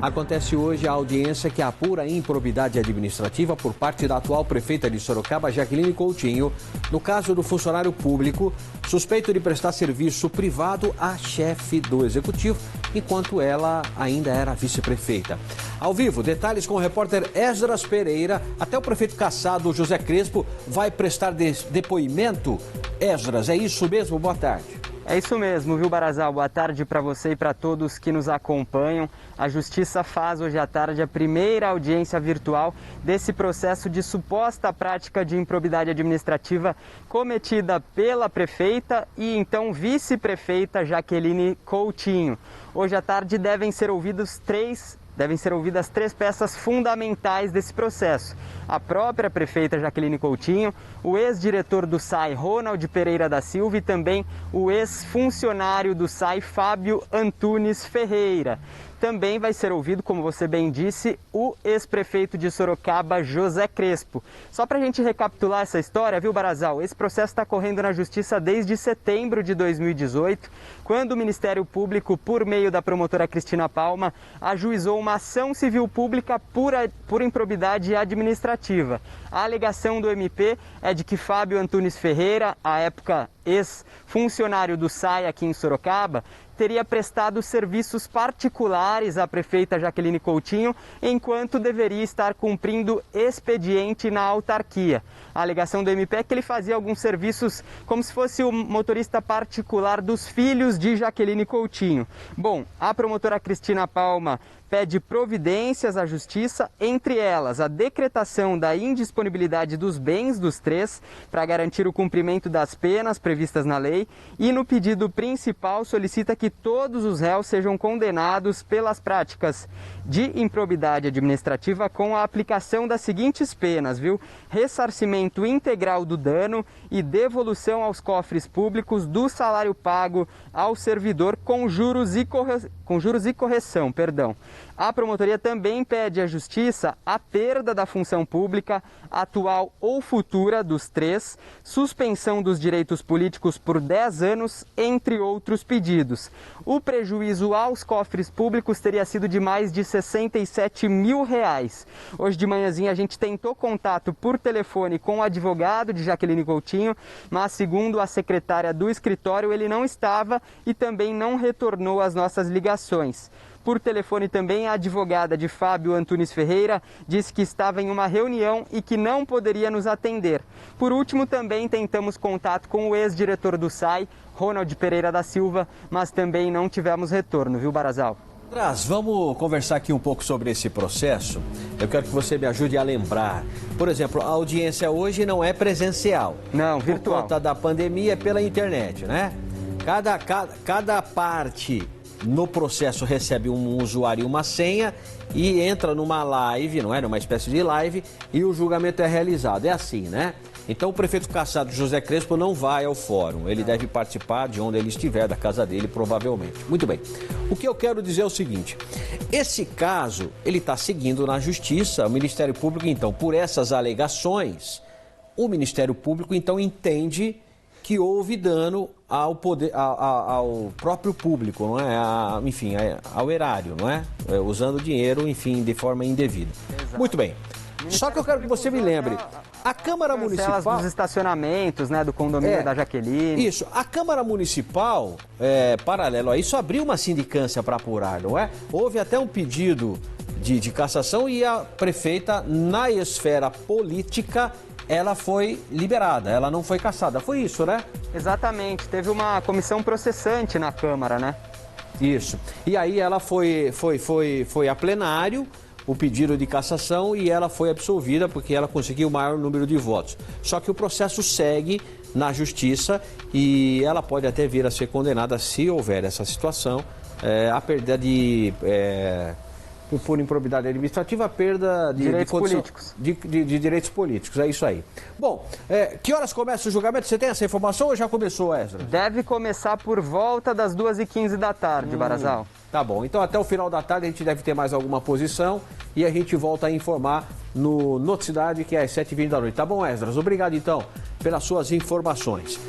Acontece hoje a audiência que apura a improbidade administrativa por parte da atual prefeita de Sorocaba, Jaqueline Coutinho, no caso do funcionário público suspeito de prestar serviço privado à chefe do executivo, enquanto ela ainda era vice-prefeita. Ao vivo, detalhes com o repórter Esdras Pereira. Até o prefeito cassado José Crespo vai prestar depoimento. Esdras, é isso mesmo? Boa tarde. É isso mesmo, viu, Barazal? Boa tarde para você e para todos que nos acompanham. A Justiça faz hoje à tarde a primeira audiência virtual desse processo de suposta prática de improbidade administrativa cometida pela prefeita e então vice-prefeita Jaqueline Coutinho. Hoje à tarde devem ser ouvidas três peças fundamentais desse processo. A própria prefeita Jaqueline Coutinho, o ex-diretor do SAI, Ronald Pereira da Silva, e também o ex-funcionário do SAI, Fábio Antunes Ferreira. Também vai ser ouvido, como você bem disse, o ex-prefeito de Sorocaba, José Crespo. Só para a gente recapitular essa história, viu, Barazal? Esse processo está correndo na Justiça desde setembro de 2018, quando o Ministério Público, por meio da promotora Cristina Palma, ajuizou uma ação civil pública por improbidade administrativa. A alegação do MP é de que Fábio Antunes Ferreira, à época ex-funcionário do SAI aqui em Sorocaba, teria prestado serviços particulares à prefeita Jaqueline Coutinho, enquanto deveria estar cumprindo expediente na autarquia. A alegação do MP é que ele fazia alguns serviços como se fosse o motorista particular dos filhos de Jaqueline Coutinho. Bom, a promotora Cristina Palma pede providências à Justiça, entre elas a decretação da indisponibilidade dos bens dos três para garantir o cumprimento das penas previstas na lei e no pedido principal solicita que todos os réus sejam condenados pelas práticas de improbidade administrativa com a aplicação das seguintes penas, viu? Ressarcimento integral do dano e devolução aos cofres públicos do salário pago ao servidor com juros e correção. A promotoria também pede à Justiça a perda da função pública, atual ou futura, dos três, suspensão dos direitos políticos por 10 anos, entre outros pedidos. O prejuízo aos cofres públicos teria sido de mais de R$67 mil. Hoje de manhãzinha a gente tentou contato por telefone com o advogado de Jaqueline Coutinho, mas segundo a secretária do escritório, ele não estava e também não retornou às nossas ligações. Por telefone também, a advogada de Fábio Antunes Ferreira disse que estava em uma reunião e que não poderia nos atender. Por último, também tentamos contato com o ex-diretor do SAI, Ronald Pereira da Silva, mas também não tivemos retorno, viu, Barazal? Vamos conversar aqui um pouco sobre esse processo. Eu quero que você me ajude a lembrar. Por exemplo, a audiência hoje não é presencial. Não, virtual. Por conta da pandemia, é pela internet, né? Cada parte no processo recebe um usuário e uma senha e entra numa live, não é? Numa espécie de live, e o julgamento é realizado. É assim, né? Então o prefeito cassado José Crespo não vai ao fórum. Ele deve participar de onde ele estiver, da casa dele, provavelmente. Muito bem. O que eu quero dizer é o seguinte. Esse caso, ele está seguindo na Justiça. O Ministério Público, então, por essas alegações, o Ministério Público, então, entende que houve dano ao próprio público, não é? Ao erário, não é? Usando dinheiro, enfim, de forma indevida. Exato. Muito bem. Só que eu quero que você me lembre, a Câmara Municipal... dos estacionamentos, né, do condomínio da Jaqueline. Isso, a Câmara Municipal, paralelo a isso, abriu uma sindicância para apurar, não é? Houve até um pedido de cassação e a prefeita, na esfera política, ela foi liberada, ela não foi cassada. Foi isso, né? Exatamente. Teve uma comissão processante na Câmara, né? Isso. E aí ela foi a plenário, o pedido de cassação, e ela foi absolvida porque ela conseguiu o maior número de votos. Só que o processo segue na Justiça e ela pode até vir a ser condenada, se houver essa situação, a perda de... por improbidade administrativa, a perda de direitos políticos. De direitos políticos, é isso aí. Bom, que horas começa o julgamento? Você tem essa informação ou já começou, Esdras? Deve começar por volta das 2h15 da tarde, Barazal. Tá bom, então até o final da tarde a gente deve ter mais alguma posição e a gente volta a informar no Noticidade, que é às 7h20 da noite. Tá bom, Esdras? Obrigado então pelas suas informações.